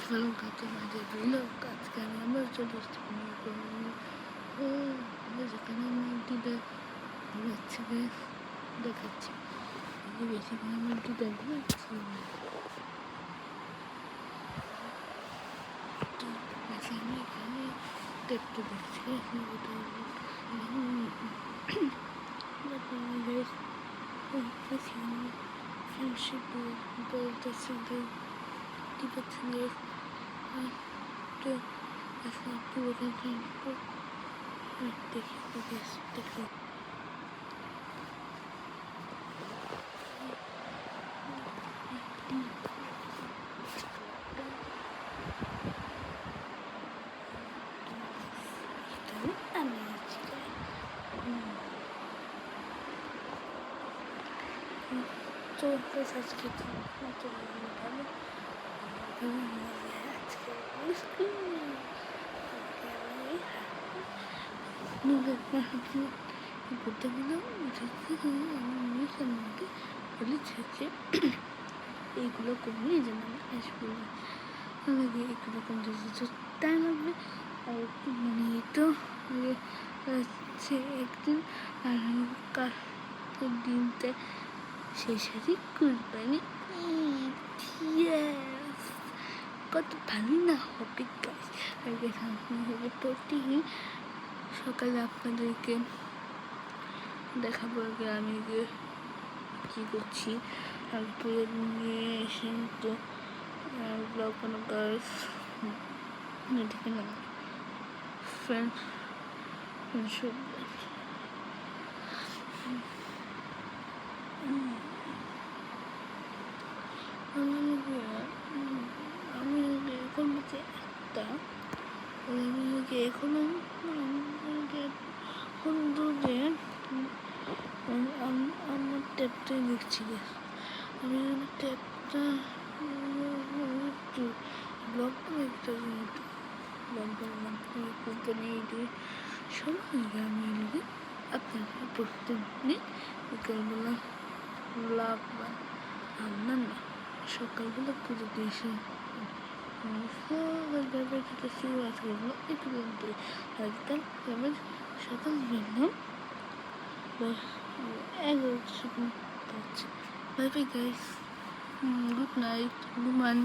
Welcome to my vlog. আজকে আমি আবার চলে এসেছি যেখানে আমি দিদা ঘুমাচ্ছে দেখাচ্ছি বেশিক্ষণ আমার দিদা ঘুমাচ্ছি আমি এখানে দেখতে পাচ্ছি ফ্রেন্ডশিপ বলতেছে কি পাচ্ছি তো এখন পুরো দেখি দেখি আমি তো আজকে তো ভালো আজকে করতে গেলাম মধ্যে বলেছে যে এইগুলো করলে যেন আমি আসবো আমাকে এগুলো করতে টাইম লাগবে আর মানে তো হচ্ছে একদিন আর কালকের দিনটা সেই সাথে কুরবানি কত ভালো না হবে গাছ আর প্রতিদিন সকালে আপনাদেরকে দেখাবো আগে আমি কী করছি আর পুরো নিয়ে এসে তো ব্লগ কোনো গাছ দেখে না ফ্রেন্ডশিপ আমি এখন বলছি একটা এখনো বন্ধুদের আমার ট্যাপটাই দেখছি আমি ট্যাপটা ব্লগ একটা ব্লগ বানালাম কোম্পানি দিয়ে সবাই আমি আপনারা প্রত্যেকদিন বিকালবেলা ব্লগ বা না সকালবেলা পুজো দিয়েছি সকাল বেরলাম 11:00 bye bye guys, good night, ঘুমান।